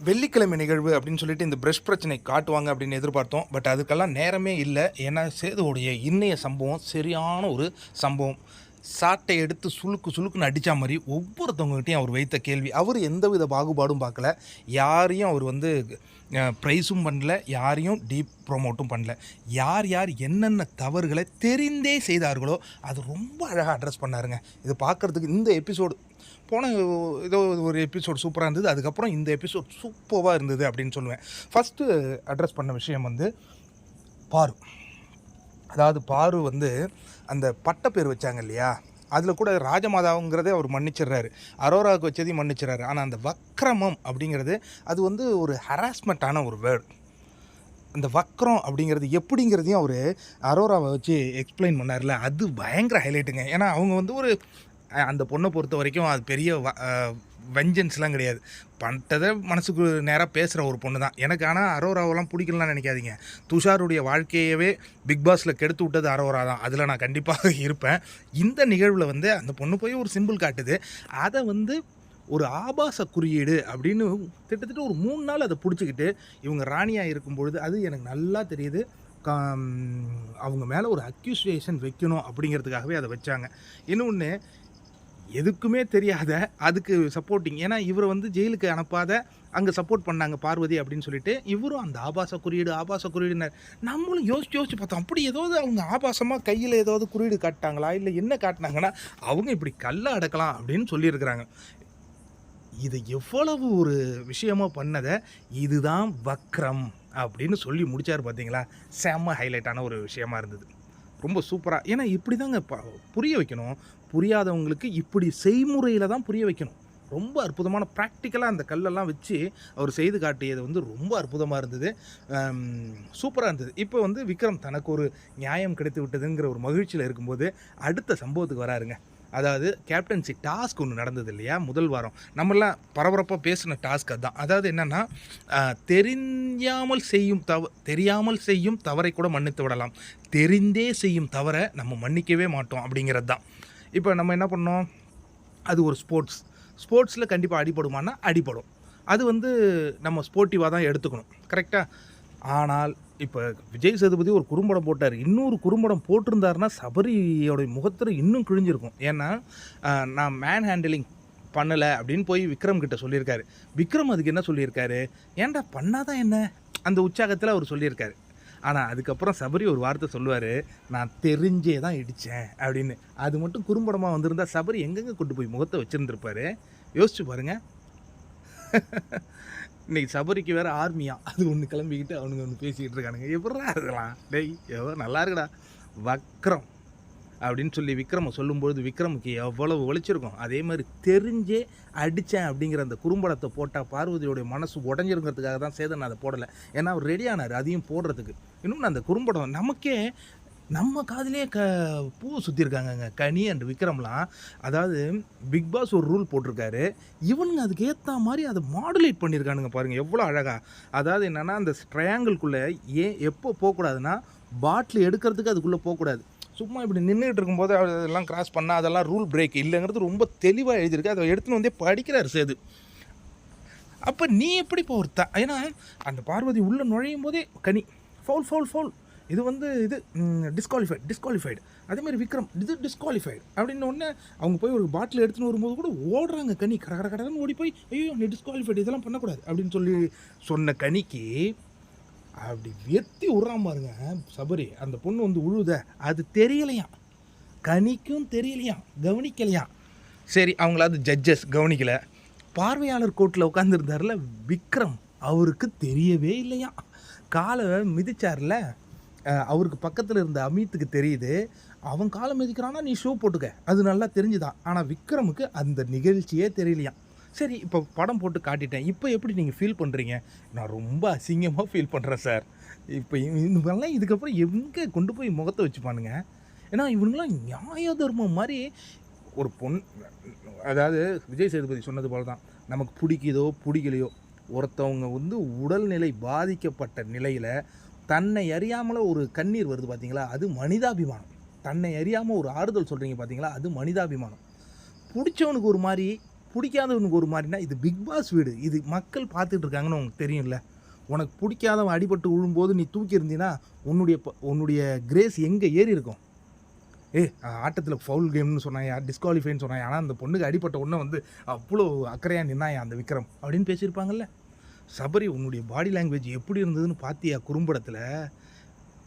வெள்ளிக்கிழமை நிகழ்வு அப்படின்னு சொல்லிட்டு இந்த பிரஷ் பிரச்சனை காட்டுவாங்க அப்படின்னு எதிர்பார்த்தோம். பட் அதுக்கெல்லாம் நேரமே இல்லை. ஏன்னா சேதுவோடைய இன்னைய சம்பவம் சரியான ஒரு சம்பவம். சாட்டை எடுத்து சுளுக்கு சுளுக்குன்னு அடித்த மாதிரி ஒவ்வொருத்தவங்ககிட்டையும் அவர் வைத்த கேள்வி. அவர் எந்தவித பாகுபாடும் பார்க்கல. யாரையும் அவர் வந்து ப்ரைஸும் பண்ணல, யாரையும் டீப் ப்ரொமோட்டும் பண்ணல. யார் யார் என்னென்ன தவறுகளை தெரிந்தே செய்தார்களோ அது ரொம்ப அழகாக அட்ரஸ் பண்ணாருங்க. இது பார்க்குறதுக்கு இந்த எபிசோடு போன ஏதோ ஒரு எபிசோட் சூப்பராக இருந்தது. அதுக்கப்புறம் இந்த எபிசோட் சூப்பராக இருந்தது அப்படின்னு சொல்லுவேன். ஃபஸ்ட்டு அட்ரஸ் பண்ண விஷயம் வந்து பாரு. அதாவது பாரு வந்து அந்த பட்டப்பேர் வச்சாங்க இல்லையா, அதில் கூட ராஜமாதாவுங்கிறதே அவர் மன்னிச்சிடுறாரு, அரோராவுக்கு வச்சதையும் மன்னிச்சிடறாரு. ஆனால் அந்த வக்ரமம் அப்படிங்கிறது அது வந்து ஒரு ஹராஸ்மெண்ட்டான ஒரு வேர்டு. அந்த வக்ரம் அப்படிங்கிறது எப்படிங்கிறதையும் அவர் அரோராவை வச்சு எக்ஸ்பிளைன் பண்ணார்ல, அது பயங்கர ஹைலைட்டுங்க. ஏன்னா அவங்க வந்து ஒரு அந்த பொண்ணை பொறுத்த வரைக்கும் அது பெரிய வெஞ்சன்ஸ்லாம் கிடையாது. பண்ணிட்டதை மனசுக்கு நேராக பேசுகிற ஒரு பொண்ணு தான் எனக்கு. ஆனால் அரோராவெல்லாம் பிடிக்கலலாம் நினைக்காதீங்க. துஷாருடைய வாழ்க்கையவே பிக் பாஸில் கெடுத்து விட்டது அரோரா தான். அதில் நான் கண்டிப்பாக இருப்பேன். இந்த நிகழ்வில் வந்து அந்த பொண்ணு போய் ஒரு சிம்பிள் காட்டுது, அதை வந்து ஒரு ஆபாச குறியீடு அப்படின்னு கிட்டத்தட்ட ஒரு 3 நாள் அதை பிடிச்சிக்கிட்டு இவங்க ராணியாக இருக்கும் பொழுது அது எனக்கு நல்லா தெரியுது. அவங்க மேலே ஒரு அக்யூசியேஷன் வைக்கணும் அப்படிங்கிறதுக்காகவே அதை வச்சாங்க. இன்னொன்று, எதுக்குமே தெரியாத அதுக்கு சப்போர்ட்டிங். ஏன்னா இவரை வந்து ஜெயிலுக்கு அனுப்பாத அங்கே சப்போர்ட் பண்ணாங்க பார்வதி அப்படின்னு சொல்லிட்டு இவரும் அந்த ஆபாச குறியீடுனார். நம்மளும் யோசிச்சு பார்த்தோம், அப்படி ஏதாவது அவங்க ஆபாசமாக கையில் ஏதாவது குறியீடு காட்டினாங்களா, இல்லை என்ன காட்டினாங்கன்னா அவங்க இப்படி கல்லை அடக்கலாம் அப்படின்னு சொல்லியிருக்கிறாங்க. இதை எவ்வளவு ஒரு விஷயமாக பண்ணதை இதுதான் வக்ரம் அப்படின்னு சொல்லி முடித்தார் பார்த்தீங்களா. செம்ம ஹைலைட்டான ஒரு விஷயமா இருந்தது. ரொம்ப சூப்பராக. ஏன்னா இப்படி தாங்க புரிய வைக்கணும். புரியாதவங்களுக்கு இப்படி செய்முறையில் தான் புரிய வைக்கணும். ரொம்ப அற்புதமான ப்ராக்டிக்கலாக அந்த கல்லெல்லாம் வச்சு அவர் செய்து காட்டியது வந்து ரொம்ப அற்புதமாக இருந்தது, சூப்பராக இருந்தது. இப்போ வந்து விக்ரம் தனக்கு ஒரு நியாயம் கிடைத்து விட்டதுங்கிற ஒரு மகிழ்ச்சியில் இருக்கும்போது அடுத்த சம்பவத்துக்கு வராருங்க. அதாவது கேப்டன்சி டாஸ்க் ஒன்று நடந்தது இல்லையா முதல் வாரம். நம்மளாம் பரபரப்பாக பேசின டாஸ்க் அதுதான். அதாவது என்னென்னா, தெரியாமல் செய்யும் தவறை கூட மன்னித்து விடலாம், தெரிந்தே செய்யும் தவறை நம்ம மன்னிக்கவே மாட்டோம் அப்படிங்கிறது தான். இப்போ நம்ம என்ன பண்ணோம், அது ஒரு ஸ்போர்ட்ஸில் கண்டிப்பாக அடிபடுமானா அடிபடும். அது வந்து நம்ம ஸ்போர்ட்டிவாக தான் எடுத்துக்கணும், கரெக்டாக. ஆனால் இப்போ விஜய் சேதுபதி ஒரு குறும்படம் போட்டார். இன்னொரு குறும்படம் போட்டிருந்தாருன்னா சபரியோடைய முகத்தில் இன்னும் கிழிஞ்சிருக்கும். ஏன்னா நான் மேன் ஹேண்டிலிங் பண்ணலை அப்படின்னு போய் விக்ரம் கிட்ட சொல்லியிருக்காரு. விக்ரம் அதுக்கு என்ன சொல்லியிருக்காரு, ஏன்டா பண்ணாதான் என்ன, அந்த உற்சாகத்தில் அவர் சொல்லியிருக்காரு. ஆனால் அதுக்கப்புறம் சபரி ஒரு வார்த்தை சொல்லுவார், நான் தெரிஞ்சே தான் இடித்தேன் அப்படின்னு. அது மட்டும் குறும்படமாக வந்திருந்தா சபரி எங்கெங்கே கொண்டு போய் முகத்தை வச்சுருந்துருப்பார், யோசிச்சு பாருங்கள். இன்றைக்கி சபரிக்கு வேறு ஆர்மியா அது ஒன்று கிளம்பிக்கிட்டு அவனுங்க ஒன்று பேசிக்கிட்டு இருக்கானுங்க. எப்படா இருக்கலாம் டேய், எவ்வளோ நல்லா இருக்குடா வக்ரம் அப்படின்னு சொல்லி விக்ரமை சொல்லும்பொழுது விக்ரமுக்கு எவ்வளவு ஒழிச்சிருக்கும். அதே மாதிரி தெரிஞ்சே அடித்தேன் அப்படிங்கிற அந்த குறும்படத்தை போட்டால் பார்வதியோடைய மனசு உடஞ்சிருங்கிறதுக்காக தான் சேதன் அதை போடலை. ஏன்னா அவர் ரெடியானார் அதையும் போடுறதுக்கு. இன்னொன்று, அந்த குறும்படம் நமக்கே நம்ம காதிலே பூ சுற்றிருக்காங்கங்க கனி அண்ட் விக்ரம்லாம். அதாவது பிக் பாஸ் ஒரு ரூல் போட்டிருக்காரு, இவனுங்க அதுக்கு ஏற்ற மாதிரி அதை மாடுலேட் பண்ணியிருக்கானுங்க பாருங்கள் எவ்வளோ அழகாக. அதாவது என்னென்னா, அந்த ட்ரையாங்கிள்குள்ளே எப்போ போகக்கூடாதுன்னா பாட்டில் எடுக்கிறதுக்கு அதுக்குள்ளே போகக்கூடாது. சும்மா இப்படி நின்றுட்டு இருக்கும்போது அதெல்லாம் கிராஸ் பண்ணால் அதெல்லாம் ரூல் பிரேக் இல்லைங்கிறது ரொம்ப தெளிவாக எழுதியிருக்கு. அதை எடுத்துன்னு வந்தே படிக்கிறார் சேது. அப்போ நீ எப்படி போகிறதா, ஏன்னா அந்த பார்வதி உள்ளே நுழையும் போதே கனி ஃபவுல் இது வந்து இது டிஸ்குவாலிஃபைடு. அதேமாதிரி விக்ரம் இது டிஸ்குவாலிஃபைடு அப்படின்னு ஒன்று அவங்க போய் ஒரு பாட்டில் எடுத்துன்னு வரும்போது கூட ஓடுறாங்க கனி, கடன்னு ஓடி போய் ஐயோ நீ டிஸ்குவாலிஃபைடு, இதெல்லாம் பண்ணக்கூடாது அப்படின்னு சொல்லி சொன்ன கனிக்கு அப்படி வெத்தி விட்றான் பாருங்க சபரி. அந்த பொண்ணு வந்து உழுத அது தெரியலையாம், கனிக்கும் தெரியலையாம், கவனிக்கலையாம். சரி, அவங்கள அது ஜட்ஜஸ் கவனிக்கலை. பார்வையாளர் கோர்ட்டில் உட்காந்துருந்தார்ல விக்ரம், அவருக்கு தெரியவே இல்லையாம். காலை மிதிச்சார்ல, அவருக்கு பக்கத்தில் இருந்த அமித்துக்கு தெரியுது. அவன் காலை மிதிக்கிறான்னா நீ ஷூ போட்டுக்க, அது நல்லா தெரிஞ்சுதான். ஆனால் விக்ரமுக்கு அந்த நிகழ்ச்சியே தெரியலையாம். சரி, இப்போ படம் போட்டு காட்டிட்டேன், இப்போ எப்படி நீங்கள் ஃபீல் பண்ணுறீங்க? நான் ரொம்ப அசிங்கமாக ஃபீல் பண்ணுறேன் சார். இப்போ இவங்கெல்லாம் இதுக்கப்புறம் எங்கே கொண்டு போய் முகத்தை வச்சுப்பானுங்க? ஏன்னா இவனுங்களாம் நியாய தர்மம் மாதிரி ஒரு அதாவது விஜய் சேதுபதி சொன்னது போல தான், நமக்கு பிடிக்குதோ பிடிக்கலையோ ஒருத்தவங்க வந்து உடல்நிலை பாதிக்கப்பட்ட நிலையில் தன்னை அறியாமல் ஒரு கண்ணீர் வருது பார்த்தீங்களா, அது மனிதாபிமானம். தன்னை அறியாமல் ஒரு ஆறுதல் சொல்கிறீங்க பார்த்தீங்களா, அது மனிதாபிமானம். பிடிச்சவனுக்கு ஒரு மாதிரி பிடிக்காதவனுக்கு ஒரு மாதிரினா இது பிக் பாஸ் வீடு, இது மக்கள் பார்த்துட்டு இருக்காங்கன்னு உங்களுக்கு தெரியும்ல. உனக்கு பிடிக்காதவன் அடிபட்டு விழும்போது நீ தூக்கி இருந்தீன்னா உன்னுடைய கிரேஸ் எங்கே ஏறி இருக்கும்? ஆட்டத்தில் ஃபவுல் கேம்னு சொன்னாயா, டிஸ்குவாலிஃபைன்னு சொன்னாயா, ஆனால் அந்த பொண்ணுக்கு அடிப்பட்ட உடனே வந்து அவ்வளோ அக்கறையாக நின்னாயா அந்த விக்ரம் அப்படின்னு பேசியிருப்பாங்கல்ல. சபரி உன்னுடைய பாடி லாங்குவேஜ் எப்படி இருந்ததுன்னு பார்த்தியா குறும்படத்தில்?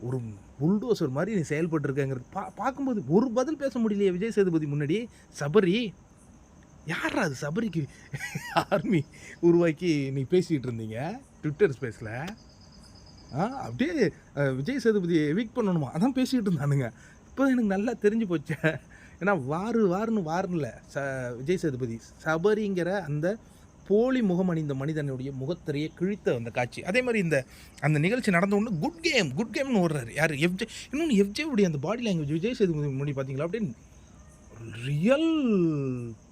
ஒரு புல்டோசர் மாதிரி நீ செயல்பட்டுருக்கங்கிறது பார்க்கும்போது ஒரு பதில் பேச முடியலையே விஜய் சேதுபதி முன்னாடி. சபரி யாரா அது? சபரிக்கு ஆர்மி உருவாக்கி நீ பேசிகிட்டு இருந்தீங்க ட்விட்டர் ஸ்பேஸில். அப்படியே விஜய் சேதுபதியை எவிக் பண்ணணுமா அதான் பேசிகிட்டு இருந்தானுங்க. இப்போ எனக்கு நல்லா தெரிஞ்சு போச்சு. ஏன்னா வாருன்னு விஜய் சேதுபதி சபரிங்கிற அந்த போலி முகம் அணிந்த மனிதனுடைய முகத்திரையை கிழித்த அந்த காட்சி. அதே மாதிரி அந்த நிகழ்ச்சி நடந்த ஒன்று குட் கேம்னு ஓடுறாரு யார்? எஃப்ஜே. இன்னொன்று எஃப்ஜேவுடைய அந்த பாடி லாங்குவேஜ் விஜய் சேதுபதி முன்னாடி பார்த்தீங்களா அப்படின்னு ரியல்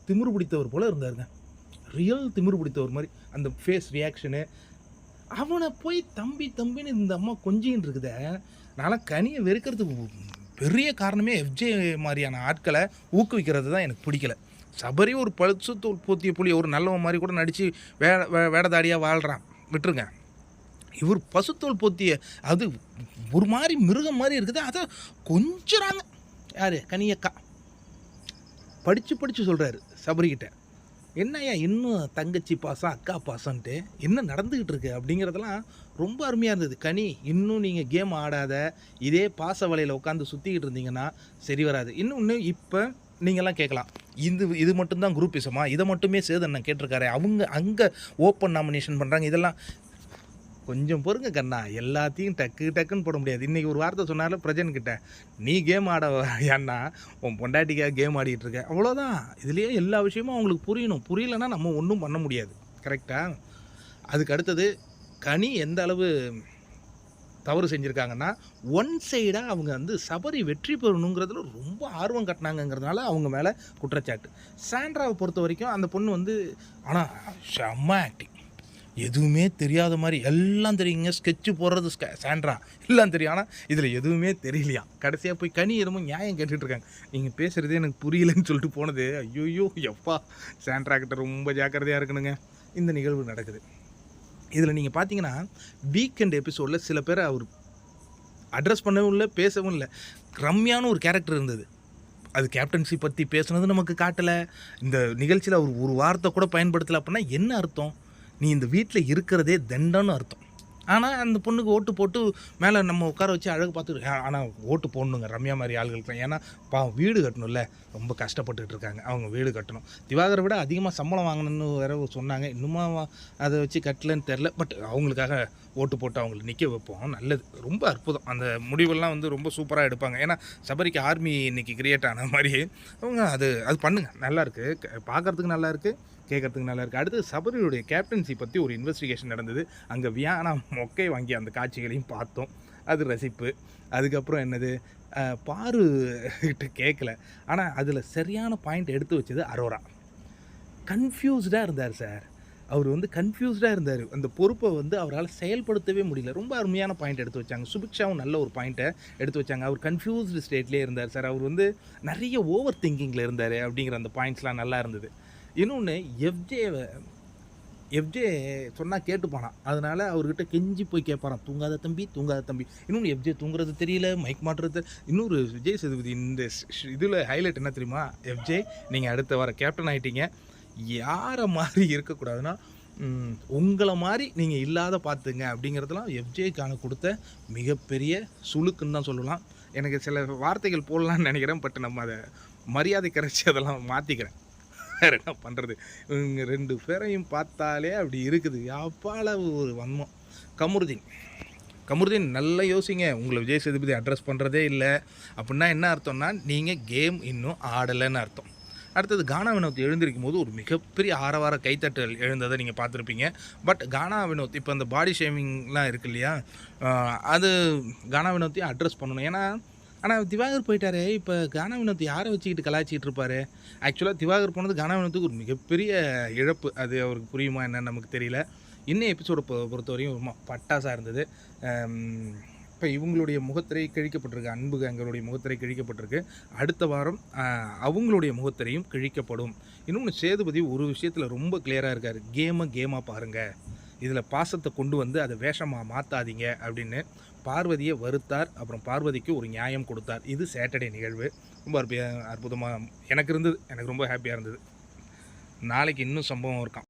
திமிரு பிடித்தவர் போல் இருந்தாருங்க. ரியல் திமிரு பிடித்தவர் மாதிரி அந்த ஃபேஸ் ரியாக்ஷனு. அவனை போய் தம்பின்னு இந்த அம்மா கொஞ்சின்னு இருக்குதே. நான்லாம் கனியை வெறுக்கிறதுக்கு பெரிய காரணமே எஃப்ஜே மாதிரியான ஆட்களை ஊக்குவிக்கிறது தான் எனக்கு பிடிக்கல. சபரி ஒரு பழுத்து தோல் போத்திய புலி, ஒரு நல்லவன் மாதிரி கூட நடித்து வேடதாடியாக வாழ்கிறான், விட்டுருங்க. இவர் பசுத்தோல் போத்திய அது ஒரு மாதிரி மிருகம் மாதிரி இருக்குது, அதை கொஞ்சறாங்க. யார்? கனியக்கா படித்து சொல்கிறாரு சபரிக்கிட்ட, என்னையா இன்னும் தங்கச்சி பாசம் அக்கா பாசன்ட்டு என்ன நடந்துக்கிட்டு இருக்கு அப்படிங்கிறதெல்லாம் ரொம்ப அருமையாக இருந்தது. கனி இன்னும் நீங்கள் கேம் ஆடாத இதே பாச வலையில் உட்காந்து சுற்றிக்கிட்டு இருந்தீங்கன்னா சரி வராது. இன்னொன்று இப்போ நீங்கள்லாம் கேட்கலாம், இது மட்டும்தான் குரூப்பிசமா, இதை மட்டுமே சேதன் கேட்டிருக்காரு, அவங்க அங்கே ஓப்பன் நாமினேஷன் பண்ணுறாங்க, இதெல்லாம் கொஞ்சம் பொறுங்க கண்ணா, எல்லாத்தையும் டக்குன்னு போட முடியாது. இன்றைக்கி ஒரு வார்த்தை சொன்னால பிரஜன்கிட்ட, நீ கேம் ஆட ஏன்னா உன் பொண்டாட்டிக்காக கேம் ஆடிட்டு இருக்க, அவ்வளோதான். இதுலேயே எல்லா விஷயமும் அவங்களுக்கு புரியணும். புரியலைன்னா நம்ம ஒன்றும் பண்ண முடியாது. கரெக்டாக? அதுக்கு அடுத்தது கனி எந்த அளவு தவறு செஞ்சுருக்காங்கன்னா, ஒன் சைடாக அவங்க வந்து சபரி வெற்றி பெறணுங்கிறதுல ரொம்ப ஆர்வம் கட்டினாங்கங்கிறதுனால அவங்க மேலே குற்றச்சாட்டு. சாண்ட்ராவை பொறுத்த வரைக்கும் அந்த பொண்ணு வந்து ஆனால் செம்ம ஆக்டிங், எதுவுமே தெரியாத மாதிரி எல்லாம் தெரியுங்க. ஸ்கெட்சு போடுறது சாண்ட்ரா எல்லாம் தெரியும், ஆனால் இதில் எதுவுமே தெரியலையா. கடைசியாக போய் கனி எதுவும் நியாயம் கேட்டுட்ருக்காங்க, நீங்கள் பேசுகிறதே எனக்கு புரியலைன்னு சொல்லிட்டு போனது. ஐயோ எப்பா, சாண்ட்ரா கிட்ட ரொம்ப ஜாக்கிரதையாக இருக்கணுங்க. இந்த நிகழ்வு நடக்குது. இதில் நீங்கள் பார்த்தீங்கன்னா வீக்கெண்ட் எபிசோடில் சில பேரை அவர் அட்ரஸ் பண்ணவும் இல்லை, பேசவும் இல்லை. ரம்யான்னு ஒரு கேரக்டர் இருந்தது, அது கேப்டன்சி பற்றி பேசுனது நமக்கு காட்டலை. இந்த நிகழ்ச்சியில் அவர் ஒரு வார்த்தை கூட பயன்படுத்தலை. அப்படின்னா என்ன அர்த்தம்? நீ இந்த வீட்டில் இருக்கிறதே தண்டன்னு அர்த்தம். ஆனால் அந்த பொண்ணுக்கு ஓட்டு போட்டு மேலே நம்ம உட்கார வச்சு அழகு பார்த்துட்டு, ஆனால் ஓட்டு போடணுங்க ரம்யா மாதிரி ஆளுகளுக்கு. ஏன்னா வீடு கட்டணும்ல, ரொம்ப கஷ்டப்பட்டுட்டு இருக்காங்க, அவங்க வீடு கட்டணும். திவாகரை விட அதிகமாக சம்பளம் வாங்கணும்னு வேற சொன்னாங்க, இன்னுமா அதை வச்சு கட்டலன்னு தெரில. பட் அவங்களுக்காக ஓட்டு போட்டு அவங்களை நிற்க வைப்போம், நல்லது. ரொம்ப அற்புதம். அந்த முடிவெல்லாம் வந்து ரொம்ப சூப்பராக எடுப்பாங்க. ஏன்னா சபரிக்கு ஆர்மி இன்றைக்கி கிரியேட் ஆன மாதிரி அவங்க அது பண்ணுங்க, நல்லாயிருக்கு, பார்க்குறதுக்கு நல்லாயிருக்கு, கேட்குறதுக்கு நல்லா இருக்குது. அடுத்து சபரியுடைய கேப்டன்சி பற்றி ஒரு இன்வெஸ்டிகேஷன் நடந்தது. அங்கே வியானா மொக்கை வாங்கி அந்த காட்சிகளையும் பார்த்தோம், அது ரசிப்பு. அதுக்கப்புறம் என்னது, பாரு கிட்ட கேட்கல, ஆனால் அதில் சரியான பாயிண்ட் எடுத்து வச்சது அரோரா. கன்ஃபியூஸ்டாக இருந்தார் சார், அவர் வந்து கன்ஃபியூஸ்டாக இருந்தார். அந்த பொறுப்பை வந்து அவரால் செயல்படுத்தவே முடியல. ரொம்ப அருமையான பாயிண்ட் எடுத்து வச்சாங்க. சுபிக்ஷாவும் நல்ல ஒரு பாயிண்ட்டை எடுத்து வச்சாங்க. அவர் கன்ஃபியூஸ்டு ஸ்டேட்லேயே இருந்தார் சார். அவர் வந்து நிறைய ஓவர் திங்கிங்கில் இருந்தார் அப்படிங்கிற அந்த பாயிண்ட்ஸ்லாம் நல்லா இருந்தது. இன்னொன்று, எஃப்ஜே சொன்னால் கேட்டுப்பானான், அதனால் அவர்கிட்ட கெஞ்சி போய் கேட்பாரான், தூங்காத தம்பி. இன்னொன்று, எஃப்ஜே தூங்குறது தெரியல, மைக் மாட்டுறது. இன்னொரு விஜய் சேதுபதி இந்த இதில் ஹைலைட் என்ன தெரியுமா? எஃப்ஜே நீங்கள் அடுத்த வாரம் கேப்டன் ஆகிட்டீங்க, யாரை மாதிரி இருக்கக்கூடாதுன்னா உங்களை மாதிரி நீங்கள் இல்லாத பார்த்துங்க அப்படிங்கிறதுலாம் எஃப்ஜேக்கான கொடுத்த மிகப்பெரிய சுழுக்குன்னு தான் சொல்லலாம். எனக்கு சில வார்த்தைகள் போடலான்னு நினைக்கிறேன், பட் நம்ம அதை மரியாதை கரைச்சி அதெல்லாம் மாற்றிக்கிறேன். வேறு என்ன பண்ணுறது, இவங்க ரெண்டு பேரையும் பார்த்தாலே அப்படி இருக்குது. அப்பால ஒரு வன்மம். கமருதீன் நல்லா யோசிங்க, உங்களை விஜய் சேதுபதி அட்ரஸ் பண்ணுறதே இல்லை அப்படின்னா என்ன அர்த்தம்னா, நீங்கள் கேம் இன்னும் ஆடலைன்னு அர்த்தம். அடுத்தது கானா வினோத் எழுந்திருக்கும் போது ஒரு மிகப்பெரிய ஆரவார கைத்தட்டல் எழுந்ததை நீங்கள் பார்த்துருப்பீங்க. பட் கானா வினோத் இப்போ அந்த பாடி ஷேமிங்லாம் இருக்கு இல்லையா, அது கானா வினோத்தையும் அட்ரஸ் பண்ணணும். ஏன்னா ஆனால் திவாகர் போயிட்டாரே, இப்போ கானா வினோத் யாரை வச்சுக்கிட்டு கலாய்ச்சிக்கிட்டு இருப்பார்? ஆக்சுவலாக திவாகர் போனது கானா வினோத்துக்கு ஒரு மிகப்பெரிய இழப்பு. அது அவருக்கு புரியுமா என்னன்னு நமக்கு தெரியல. இன்னும் எபிசோடை பொறுத்தவரையும் ரொம்ப பட்டாசாக இருந்தது. இப்போ இவங்களுடைய முகத்திரை கிழிக்கப்பட்டிருக்கு. அன்பு கேங்கருடைய முகத்திரை கிழிக்கப்பட்டிருக்கு. அடுத்த வாரம் அவங்களுடைய முகத்திரையும் கிழிக்கப்படும். இன்னொன்னு சேதுபதி ஒரு விஷயத்துல ரொம்ப கிளியரா இருக்காரு. கேமா பாருங்க. இதில பாசத்த கொண்டு வந்து அத வேஷமா மாத்தாதீங்க அப்படின்னு பார்வதிய வறுத்தார். அப்புறம் பார்வதிக்கு ஒரு நியாயம் கொடுத்தார். இது சேட்டர்டே நிகழ்வு. ரொம்ப அற்புதமா எனக்கு இருந்தது. எனக்கு ரொம்ப ஹேப்பியா இருந்தது. நாளைக்கு இன்னும் சம்பவம் இருக்காம்.